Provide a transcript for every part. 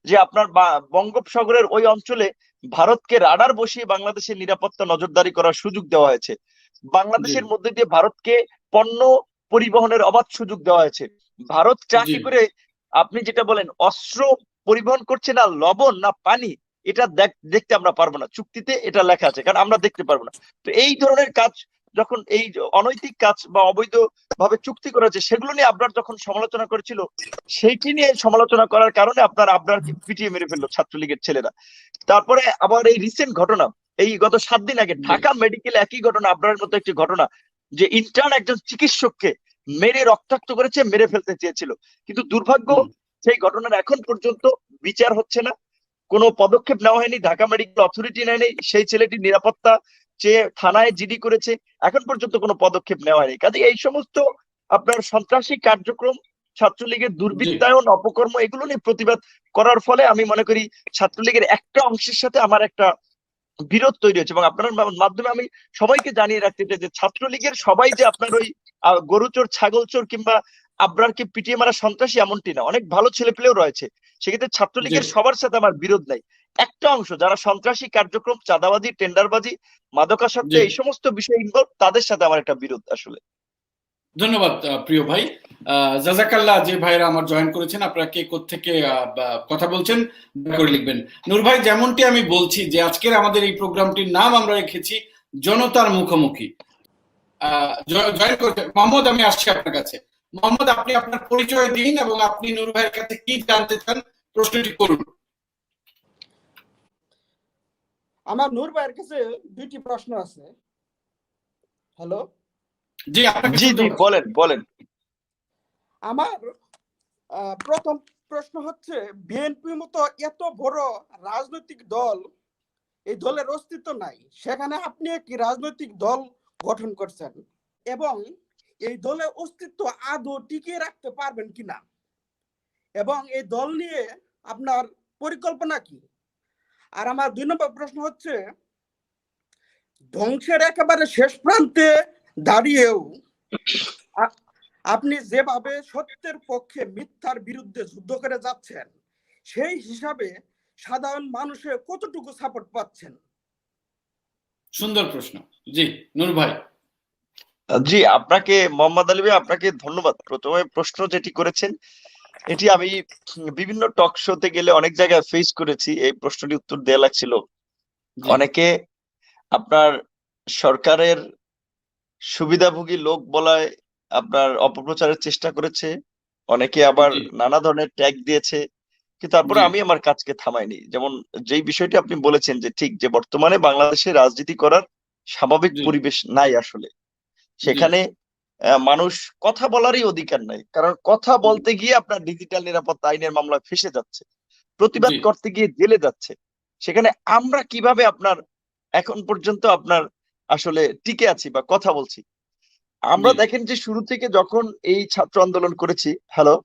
যে আপনার বঙ্গোপসাগরের ওই অঞ্চলে ভারতকে রাডার বসিয়ে বাংলাদেশের নিরাপত্তা নজরদারি করার সুযোগ দেওয়া হয়েছে। জি বাংলাদেশের মধ্যে দিয়ে ভারতকে পণ্য পরিবহনের অবাধ সুযোগ দেওয়া হয়েছে। ভারত জি চাকরি করে, আপনি যেটা বলেন অস্ত্র পরিবহন করছে না লবণ না পানি, এটা দেখতে আমরা পারবো না, চুক্তিতে এটা লেখা আছে, কারণ আমরা দেখতে পারবো না। তো এই ধরনের কাজ যখন, এই যে অনৈতিক কাজ বা অবৈধ ভাবে চুক্তি করা হচ্ছে, সেগুলো নিয়ে আপনার যখন সমালোচনা করেছিল, সেইটি নিয়ে সমালোচনা করার কারণে আপনারকে পিটিয়ে মেরে ফেললো ছাত্রলীগের ছেলেরা। তারপরে আবার এই রিসেন্ট ঘটনা, এই গত 7 দিন আগে জি ঢাকা মেডিকেলে একই ঘটনা, আপনার মতো একটি ঘটনা, যে ইন্টার্ন একজন চিকিৎসককে মেরে রক্তাক্ত করেছে, মেরে ফেলতে চেয়েছিল। কিন্তু দুর্ভাগ্য, হুম সেই ঘটনার এখন পর্যন্ত বিচার হচ্ছে না, কোনো পদক্ষেপ নেওয়া হয়নি, ঢাকা মেডিকেল অথরিটি নেয়নি, সেই ছেলেটির নিরাপত্তা চেয়ে থানায় জিডি করেছে, এখন পর্যন্ত কোনো পদক্ষেপ নেওয়া হয়নি। কাজে এই সমস্ত আপনার সন্ত্রাসী কার্যক্রম, ছাত্রলীগের জি দুর্বৃত্তায়ন, অপকর্ম, এগুলো নিয়ে প্রতিবাদ করার ফলে আমি মনে করি ছাত্রলীগের একটা অংশের সাথে আমার একটা বিরোধ তৈরি হচ্ছে। এবং আপনার মাধ্যমে আমি সবাইকে জানিয়ে রাখতে চাই যে ছাত্রলীগের সবাই যে আপনার ওই গরু চোর, ছাগল চোর কিংবা আবরারকে পিটিয়ে মারা সন্ত্রাসী এমনটি না, অনেক ভালো ছেলেপেলেও রয়েছে। সেক্ষেত্রে জি ছাত্রলীগের সবার সাথে আমার বিরোধ নাই। একটা অংশ যারা সন্ত্রাসী কার্যক্রম, চাঁদাবাজি, টেন্ডারবাজি, মাদকাসক্ত, জি এই সমস্ত বিষয়ে ইনভলভ, তাদের সাথে আমার একটা বিরোধ আসলে। ধন্যবাদ প্রিয় ভাই। জাজাকাল্লাহ যে ভাইরা আমার জয়েন করেছেন, আপনারা কে কোত্থেকে কথা বলছেন দয়া করে লিখবেন। নূর ভাই, যেমনটি আমি বলছি যে আজকের আমাদের এই প্রোগ্রামটির নাম আমরা রেখেছি জনতার মুখোমুখি। জয়েন করতে মোহাম্মদ, আমি আসছি আপনার কাছে। মোহাম্মদ, আপনি আপনার পরিচয় দিন এবং আপনি নূর ভাইয়ের কাছে কি জানতে চান প্রশ্নটি করুন। আমার নূর ভাইয়ের কাছে দুইটি প্রশ্ন আছে। হ্যালো। জি, আপনাকে জি শুনতে জি, পাচ্ছি। বলেন বলেন। আমার প্রথম প্রশ্ন হচ্ছে, বিএনপির মতো এত বড় রাজনৈতিক দল, এই দলের অস্তিত্ব নাই, সেখানে আপনি একটি রাজনৈতিক দল গঠন করছেন, এবং এই দলের অস্তিত্ব আদৌ টিকিয়ে রাখতে পারবেন কিনা, এবং এই দল নিয়ে আপনার পরিকল্পনা কি? আর আমার 2 নম্বর প্রশ্ন হচ্ছে, ধ্বংসের একেবারে শেষ প্রান্তে দাঁড়িয়েও আপনি যেভাবে সত্যের পক্ষে মিথ্যার বিরুদ্ধে যুদ্ধ করে যাচ্ছেন, সেই হিসাবে সাধারণ মানুষের কতটুকু সাপোর্ট পাচ্ছেন? সুন্দর প্রশ্ন। জি, নূর ভাই। জি, আপনাকে মোহাম্মদ আলী ভাই, আপনাকে ধন্যবাদ। প্রথমে প্রশ্ন যেটি করেছেন, এটি আমি বিভিন্ন টক শোতে গেলে অনেক জায়গায় ফেস করেছি, এই প্রশ্নটি উত্তর দেয়া লাগছিল। জি অনেকে আপনার সরকারের সুবিধাভোগী লোক বলায় আপনার অপপ্রচারের চেষ্টা করেছে, অনেকে আবার জি নানা ধরনের ট্যাগ দিয়েছে, কিন্তু তারপরে জি আমি আমার কাজকে থামাইনি। যেমন যেই বিষয়টি আপনি বলেছেন যে ঠিক, যে বর্তমানে বাংলাদেশে রাজনীতি করার স্বাভাবিক জি পরিবেশ নাই আসলে। জি সেখানে মানুষ কথা বলারই অধিকার নাই, কারণ কথা বলতে গিয়ে আপনার ডিজিটাল নিরাপত্তা আইনের মামলায় ফেসে যাচ্ছে, প্রতিবাদ জি করতে গিয়ে জেলে যাচ্ছে। সেখানে আমরা কিভাবে আপনার এখন পর্যন্ত আপনার আসলে টিকে আছি বা কথা বলছি? আমরা জি দেখেন যে শুরু থেকে যখন এই ছাত্র আন্দোলন করেছি, হ্যালো,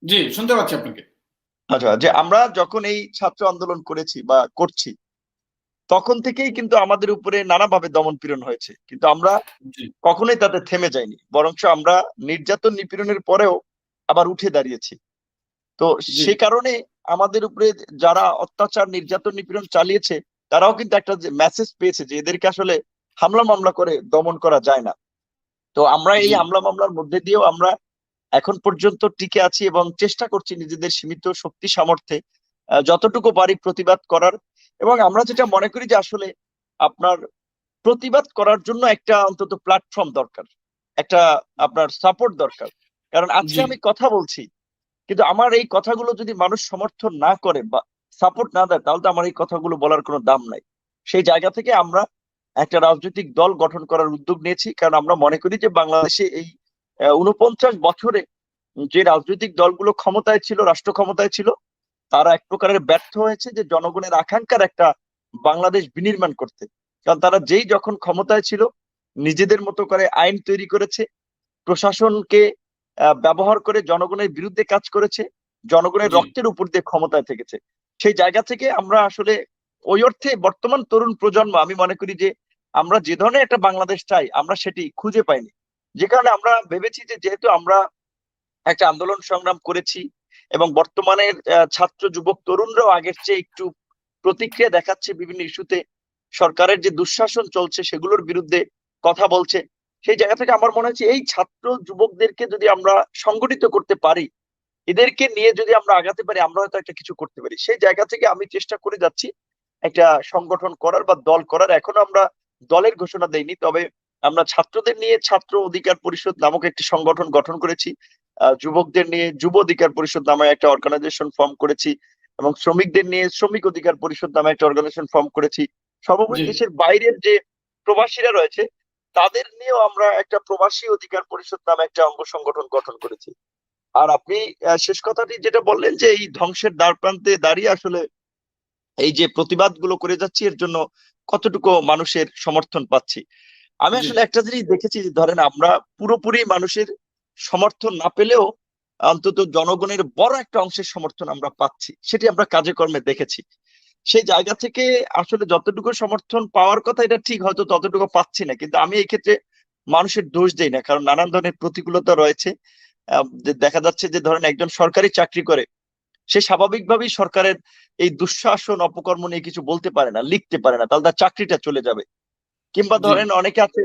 জি শুনতে পাচ্ছি আপনাকে। আচ্ছা, যে আমরা যখন এই ছাত্র আন্দোলন করেছি বা করছি, তখন থেকেই কিন্তু আমাদের উপরে নানাভাবে দমন পীড়ন হয়েছে, কিন্তু আমরা জি কখনোই তাতে থেমে যায়নি, বরঞ্চ আমরা নির্যাতন নিপীড়নের পরেও আবার উঠে দাঁড়িয়েছি। তো জি সে কারণে আমাদের উপরে যারা অত্যাচার, নির্যাতন, নিপীড়ন চালিয়েছে, তারাও কিন্তু একটা মেসেজ পেয়েছে যে এদেরকে আসলে হামলা মামলা করে দমন করা যায় না। তো আমরা এই জি হামলা মামলার মধ্যে দিয়েও আমরা এখন পর্যন্ত টিকে আছি এবং চেষ্টা করছি নিজেদের সীমিত শক্তি সামর্থ্যে যতটুকু পারি প্রতিবাদ করার। এবং আমরা যেটা মনে করি যে আসলে আপনার প্রতিবাদ করার জন্য একটা অন্তত প্ল্যাটফর্ম দরকার, একটা আপনার সাপোর্ট দরকার। কারণ আজকে জি আমি কথা বলছি, কিন্তু আমার এই কথাগুলো যদি মানুষ সমর্থন না করে বা সাপোর্ট না দেয়, তাহলে তো আমার এই কথাগুলো বলার কোনো দাম নাই। সেই জায়গা থেকে আমরা একটা রাজনৈতিক দল গঠন করার উদ্যোগ নিয়েছি, কারণ আমরা মনে করি যে বাংলাদেশে এই 49 বছরে যে রাজনৈতিক দলগুলো ক্ষমতায় ছিল, রাষ্ট্র ক্ষমতায় ছিল, তারা এক প্রকারের ব্যর্থ হয়েছে যে জনগণের আকাঙ্ক্ষার একটা বাংলাদেশ বিনির্মাণ করতে। কারণ তারা যেই যখন ক্ষমতায় ছিল, নিজেদের মতো করে আইন তৈরি করেছে, প্রশাসনকে ব্যবহার করে জনগণের বিরুদ্ধে কাজ করেছে, জনগণের জি রক্তের উপর দিয়ে ক্ষমতায় থেকেছে। সেই জায়গা থেকে আমরা আসলে ওই অর্থে বর্তমান তরুণ প্রজন্ম, আমি মনে করি যে আমরা যে ধরনের একটা বাংলাদেশ চাই, আমরা সেটি খুঁজে পাইনি। যে কারণে আমরা ভেবেছি যে যেহেতু আমরা একটা আন্দোলন সংগ্রাম করেছি, এবং বর্তমানের ছাত্র যুবক তরুণরাও আগের চেয়ে একটু প্রতিক্রিয়া দেখাচ্ছে বিভিন্ন ইস্যুতে, সরকারের যে দুঃশাসন চলছে সেগুলোর বিরুদ্ধে কথা বলছে। সেই জায়গা থেকে আমার মনে হচ্ছে এই ছাত্র যুবকদেরকে যদি আমরা সংগঠিত করতে পারি, এদেরকে নিয়ে যদি আমরা আগাতে পারি, আমরা হয়তো একটা কিছু করতে পারি। সেই জায়গা থেকে আমি চেষ্টা করে যাচ্ছি একটা সংগঠন করার বা দল করার। এখনো আমরা দলের ঘোষণা দেইনি, তবে আমরা ছাত্রদের নিয়ে ছাত্র অধিকার পরিষদ নামক একটি সংগঠন গঠন করেছি, যুবকদের নিয়ে যুব অধিকার পরিষদ নামে একটা অর্গানাইজেশন ফর্ম করেছি, এবং শ্রমিকদের নিয়ে শ্রমিক অধিকার পরিষদ নামে একটা অর্গানাইজেশন ফর্ম করেছি। সর্বোপরি জি দেশের বাইরের যে প্রবাসীরা রয়েছে তাদের নিয়েও আমরা একটা প্রবাসী অধিকার পরিষদ নামে একটা অঙ্গ সংগঠন গঠন করেছি। আর আপনি শেষ কথাটি যেটা বললেন যে এই ধ্বংসের দ্বার প্রান্তে দাঁড়িয়ে আসলে এই যে প্রতিবাদ গুলো করে যাচ্ছি এর জন্য কতটুকু মানুষের সমর্থন পাচ্ছি, আমি জি আসলে একটা জিনিস দেখেছি যে ধরেন আমরা পুরোপুরি মানুষের সমর্থন না পেলেও অন্তত জনগণের বড় একটা অংশের সমর্থন আমরা পাচ্ছি, সেটি আমরা কাজে কর্মে দেখেছি। সেই জায়গা থেকে আসলে যতটুকু সমর্থন পাওয়ার কথা এটা ঠিক, হয়তো ততটুকু পাচ্ছি না, কিন্তু আমি এই ক্ষেত্রে মানুষের দোষ দেই না, কারণ নানান ধরনের প্রতিকূলতা রয়েছে। যে দেখা যাচ্ছে যে ধরেন একজন সরকারি চাকরি করে, সে স্বাভাবিকভাবেই সরকারের এই দুঃশাসন অপকর্ম নিয়ে কিছু বলতে পারে না, লিখতে পারে না, তাহলে তার চাকরিটা চলে যাবে। কিংবা জি ধরেন অনেকে আছে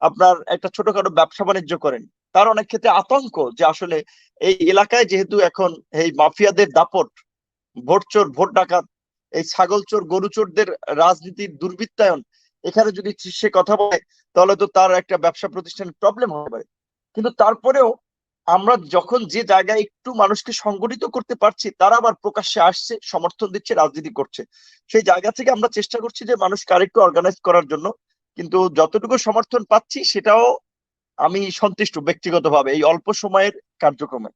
আপনার একটা ছোটখাটো ব্যবসা বাণিজ্য করেন, তার অনেক ক্ষেত্রে আতঙ্ক যে আসলে এই এলাকায় যেহেতু এখন এই মাফিয়াদের দাপট, ভোট চোর ভোট ডাকাত, এই ছাগল চোর গরু চোরদের রাজনীতির দুর্বৃত্তায়ন, এখানে যদি সে কথা বলে তাহলে তো তার একটা ব্যবসা প্রতিষ্ঠানের প্রবলেম হতে পারে। কিন্তু তারপরেও আমরা যখন যে জায়গায় একটু মানুষকে সংগঠিত করতে পারছি, তারা আবার প্রকাশ্যে আসছে, সমর্থন দিচ্ছে, রাজনীতি করছে। সেই জায়গা থেকে আমরা চেষ্টা করছি যে মানুষকে আরেকটু অর্গানাইজ করার জন্য, কিন্তু যতটুকু সমর্থন পাচ্ছি সেটাও আমি সন্তুষ্ট ব্যক্তিগতভাবে এই অল্প সময়ের কার্যক্রমে।